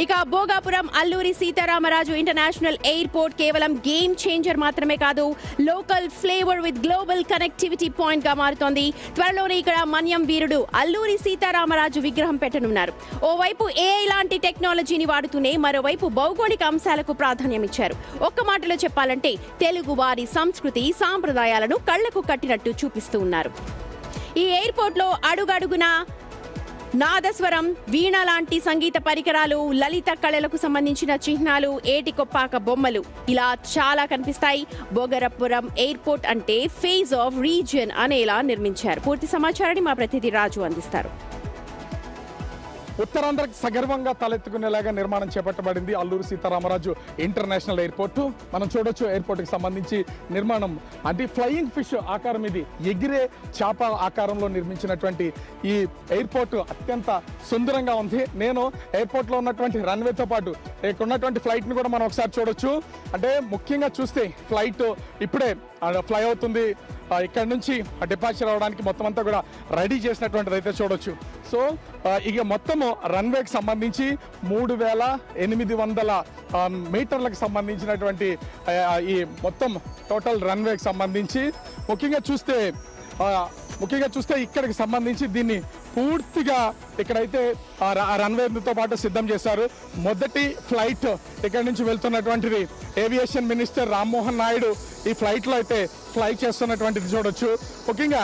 ఇక Bhogapuram Alluri Sitaramaraju international airport కేవలం game changer మాత్రమే కాదు, local flavour with global connectivity point గా మారుతోంది. త్వరలోనే ఇక్కడ మన్యం వీరుడు అల్లూరి సీతారామరాజు విగ్రహం పెట్టనున్నారు. ఓవైపు ఏఐ లాంటి టెక్నాలజీని వాడుతూనే మరోవైపు భౌగోళిక అంశాలకు ప్రాధాన్యం ఇచ్చారు. ఒక్క మాటలో చెప్పాలంటే తెలుగు వారి సంస్కృతి సాంప్రదాయాలను కళ్లకు కట్టినట్టు చూపిస్తూ ఉన్నారు. ఈ ఎయిర్పోర్ట్ లో అడుగడుగునా నాదస్వరం, వీణ లాంటి సంగీత పరికరాలు, లలిత కళలకు సంబంధించిన చిహ్నాలు, ఏటికొప్పాక బొమ్మలు ఇలా చాలా కనిపిస్తాయి. భోగాపురం ఎయిర్పోర్ట్ అంటే ఫేస్ ఆఫ్ రీజియన్ అనేలా నిర్మించారు. పూర్తి సమాచారాన్ని మా ప్రతినిధి రాజు అందిస్తారు. ఉత్తరాంధ్రకు సగర్వంగా తలెత్తుకునేలాగా నిర్మాణం చేపట్టబడింది అల్లూరి సీతారామరాజు ఇంటర్నేషనల్ ఎయిర్పోర్టు. మనం చూడొచ్చు ఎయిర్పోర్ట్కి సంబంధించి నిర్మాణం అంటే ఫ్లయింగ్ ఫిష్ ఆకారం, ఇది ఎగిరే చేప ఆకారంలో నిర్మించినటువంటి ఈ ఎయిర్పోర్ట్ అత్యంత సుందరంగా ఉంది. నేను ఎయిర్పోర్ట్లో ఉన్నటువంటి రన్వేతో పాటు ఇక్కడ ఉన్నటువంటి ఫ్లైట్ని కూడా మనం ఒకసారి చూడొచ్చు. అంటే ముఖ్యంగా చూస్తే ఫ్లైట్ ఇప్పుడే ఫ్లై అవుతుంది. ఇక్కడ నుంచి డిపార్చర్ అవడానికి మొత్తం అంతా కూడా రెడీ చేసినటువంటిది అయితే చూడొచ్చు. సో ఇక మొత్తము రన్వేకి సంబంధించి 3800 మీటర్లకు సంబంధించినటువంటి ఈ మొత్తం టోటల్ రన్వేకి సంబంధించి ముఖ్యంగా చూస్తే ఇక్కడికి సంబంధించి దీన్ని పూర్తిగా ఇక్కడైతే రన్వేతో పాటు సిద్ధం చేశారు. మొదటి ఫ్లైట్ ఇక్కడ నుంచి వెళ్తున్నటువంటిది ఏవియేషన్ మినిస్టర్ రామ్మోహన్ నాయుడు ఈ ఫ్లైట్లో అయితే ఫ్లై చేస్తున్నటువంటిది చూడొచ్చు. ముఖ్యంగా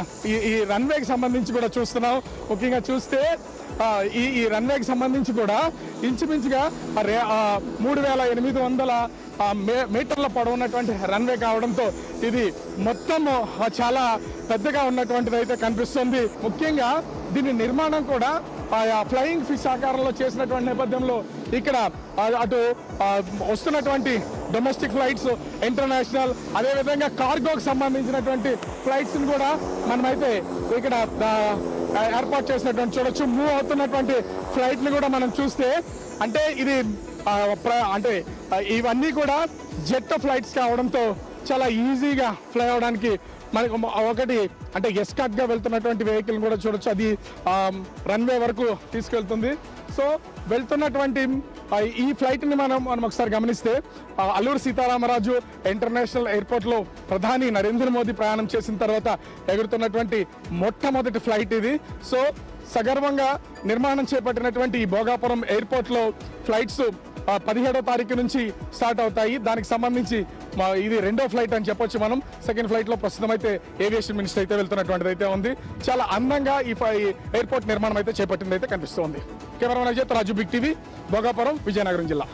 ఈ రన్వేకి సంబంధించి కూడా చూస్తున్నాం. ముఖ్యంగా చూస్తే ఈ రన్వేకి సంబంధించి కూడా ఇంచుమించుగా 3800 మీటర్ల పొడవున్నటువంటి రన్వే కావడంతో ఇది మొత్తం చాలా పెద్దగా ఉన్నటువంటిది అయితే కనిపిస్తుంది. ముఖ్యంగా దీని నిర్మాణం కూడా ఫ్లయింగ్ ఫిష్ ఆకారంలో చేసినటువంటి నేపథ్యంలో ఇక్కడ అటు వస్తున్నటువంటి డొమెస్టిక్ ఫ్లైట్స్, ఇంటర్నేషనల్, అదేవిధంగా కార్గోకి సంబంధించినటువంటి ఫ్లైట్స్ని కూడా మనమైతే ఇక్కడ ఏర్పాటు చేసినటువంటి చూడొచ్చు. మూవ్ అవుతున్నటువంటి ఫ్లైట్ని కూడా మనం చూస్తే అంటే ఇది అంటే ఇవన్నీ కూడా జెట్ ఫ్లైట్స్ కావడంతో చాలా ఈజీగా ఫ్లై అవడానికి మనకు ఒకటి అంటే ఎస్కార్ట్గా వెళ్తున్నటువంటి వెహికల్ కూడా చూడొచ్చు. అది రన్వే వరకు తీసుకెళ్తుంది. సో వెళ్తున్నటువంటి ఈ ఫ్లైట్ని మనం ఒకసారి గమనిస్తే అల్లూరి సీతారామరాజు ఇంటర్నేషనల్ ఎయిర్పోర్ట్లో ప్రధాని నరేంద్ర మోదీ ప్రయాణం చేసిన తర్వాత ఎగురుతున్నటువంటి మొట్టమొదటి ఫ్లైట్ ఇది. సో సగర్వంగా నిర్మాణం చేపట్టినటువంటి ఈ భోగాపురం ఎయిర్పోర్ట్లో ఫ్లైట్స్ 17వ తారీఖు నుంచి స్టార్ట్ అవుతాయి. దానికి సంబంధించి ఇది రెండో ఫ్లైట్ అని చెప్పొచ్చు మనం. సెకండ్ ఫ్లైట్లో ప్రస్తుతం అయితే ఏవియేషన్ మినిస్టర్ అయితే వెళ్తున్నటువంటిది అయితే ఉంది. చాలా అందంగా ఈ ఎయిర్పోర్ట్ నిర్మాణం అయితే చేపట్టింది అయితే కనిపిస్తోంది. కెమెరామెన్ అజయ్, రాజు, బిగ్ టీవీ, భోగాపురం, విజయనగరం జిల్లా.